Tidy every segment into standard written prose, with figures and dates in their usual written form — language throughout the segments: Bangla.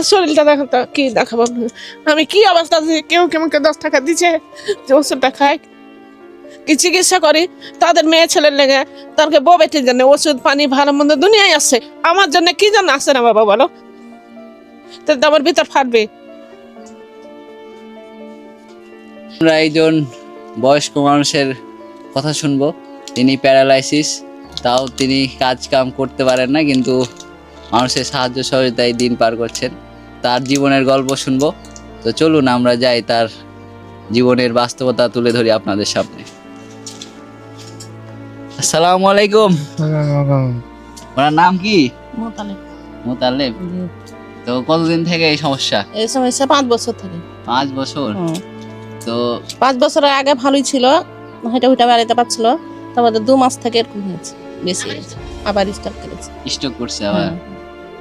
আমার শরীরটা দেখো তো, কি দেখাবো আমি, কি অবস্থা আছে। কেউ কেমনকে 10 টাকা দিচ্ছে যে ওষুধটা খায়, কি চিকিৎসা করি তাদের মেয়ে ছেলের লেগে, তাদেরকে বউ বেটির জন্য ওষুধ পানি ভালো মন্দ দুনিয়ায় আছে, আমার জন্য কি জন্য আসে না বাবা বলো, তো আমার ভিতর ফাটবে। আমরা একজন বয়স্ক মানুষের কথা শুনবো। তিনি প্যারালাইসিস, তাও তিনি কাজ কাম করতে পারেন না, কিন্তু মানুষের সাহায্য সহযোগিতায় দিন পার করছেন। তার জীবনের গল্প শুনবো। তো চলুন আমরা যাই, তার জীবনের বাস্তবতা তুলে ধরি আপনাদের সামনে। আসসালামু আলাইকুম। ওনার নাম কি? মোতালেব। তো কতদিন থেকে এই সমস্যা? এই সমস্যা 5 বছর থেকে। 5 বছর। তো 5 বছরের আগে ভালোই ছিল, হেঁটে হুটে বেড়াতে পারছিল, তারপরে 2 মাস থেকে এরকম হয়েছে, বেশি হয়েছে, আবার স্ট্রোক করেছে। স্ট্রোক করছে আবার।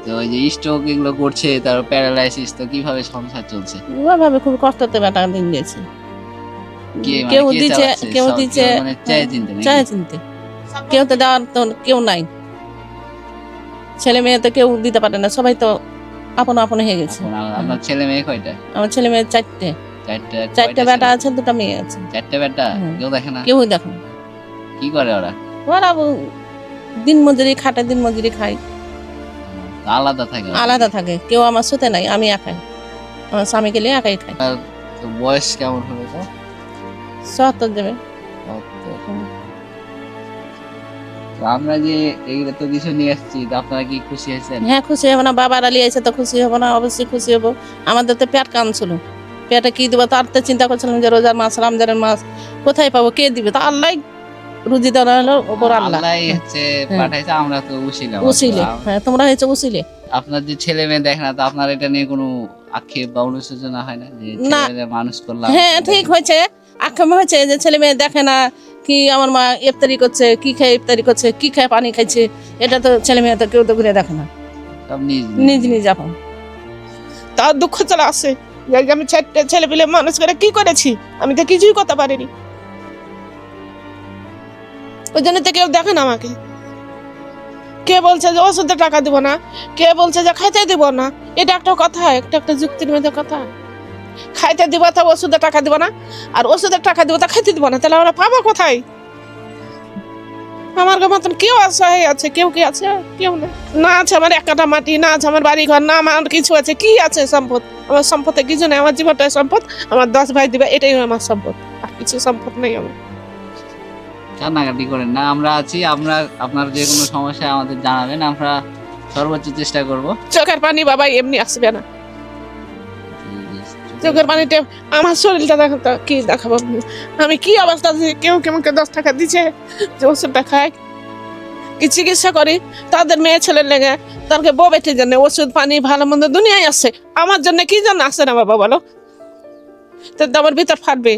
তো ওই যে স্ট্রোক এগুলো করছে, তার প্যারালাইসিস, তো কিভাবে সংসার চলছে? ওভাবে খুব কষ্টতে বেটা দিন গেছে। মানে কেউ দিচ্ছে, কেউ দিচ্ছে মানে চায় চিনতে নাকি? চায় চিনতে, কেউ তো দেওয়ার তো কেউ নাই, ছেলে মেয়ে তো কেউ দিতে পারে না, সবাই তো আপন আপন হয়ে গেছে। আপনার ছেলে মেয়ে কয়টা? আমার ছেলে মেয়ে 4টে। 4টে বেটা আছে, 2টা মেয়ে আছে। 4টে বেটা? কেউ দেখে না? কেউই দেখে না। কি করে ওরা? ওরা দিন মজুরি খাটে, দিন মজুরি খায়, আলাদা থাকে? আলাদা থাকে, কেউ আমার সাথে নাই, আমি একাই, আমার স্বামী গেলে একাই খাই। তো বয়স কেমন হবে? তো 70 দেবে। তো আমরা যে এইগুলো তো কিছু নিয়ে আসছি, তো আপনারা কি খুশি হয়েছেন? হ্যাঁ, খুশি হবো না? বাবার আলী এসে তো খুশি হবো না? অবশ্যই খুশি হবো। আমাদের তো পেট কাঁদছিল, পেটে কি দেবো তার তো চিন্তা করছিলাম যে রোজার মাস, রমজানের মাস, কোথায় পাবো, কে দিবে? তো আল্লাহ রুজি দেওয়া হলো, ওপর আল্লাহ হচ্ছে পাঠাইছে, আমরা তো উসিলা। হ্যাঁ, তোমরা হয়েছে উসিলে। আপনার যে ছেলে মেয়ে দেখে না, তো আপনার এটা নিয়ে কোনো আক্ষেপ বা অনুশোচনা হয় না যে ছেলে মানুষ করলাম? হ্যাঁ, ঠিক হয়েছে, আক্ষেপ হয়েছে যে ছেলে মেয়ে দেখে না, কি আমার মা ইফতারি করছে, কি খায় ইফতারি করছে, কি খায় পানি খাইছে, এটা তো ছেলে মেয়ে তো কেউ তো ঘুরে দেখে না, সব নিজ নিজ আপন। তার দুঃখ চলে আসে যে আমি 4টে ছেলে পেলে মানুষ করে কি করেছি, আমি তো কিছুই করতে পারিনি, ওই জন্য তো কেউ দেখে না আমাকে। কে বলছে যে ওষুধের টাকা দিব না, কে বলছে যে খাইতে দিব না, এটা একটা কথা, একটা যুক্তির মধ্যে কথা। খাইতে দিব তো ওষুধের টাকা দিব না, আর ওষুধের টাকা দিব তো খাইতে দিব না, তাহলে আমরা পাবো কোথায়? আমার মতন কেউ অসহায় আছে? কেউ কি আছে? কেউ নেই। না আছে আমার 1 কাঠা মাটি, না আছে আমার বাড়ি ঘর, না আমার কিছু আছে। কি আছে সম্পদ? আমার সম্পদে কিছু নেই, আমার জীবনটাই সম্পদ, আমার 10 ভাই দিবে, এটাই আমার সম্পদ, আর কিছু সম্পদ নেই আমার। কান্নাকাটি করেন না, আমরা আছি। আপনার যে কোনো সমস্যা আমাদের জানাবেন, আমরা সর্বোচ্চ চেষ্টা করব। চোখের পানি বাবা এমনি আসবে না, চোখের পানিতে আমার শরীরটা দেখো তো, কি দেখাবো আমি, কি অবস্থা আছে। কেউ কেমনকে 10 টাকা দিচ্ছে যে ওষুধটা খায়, কি চিকিৎসা করি তাদের মেয়ে ছেলের লেগে, তাদেরকে বউ বেটির জন্য ওষুধ পানি ভালো মন্দ দুনিয়ায় আছে, আমার জন্য কি জন্য আসে না বাবা বলো, তো আমার ভিতর ফাটবে।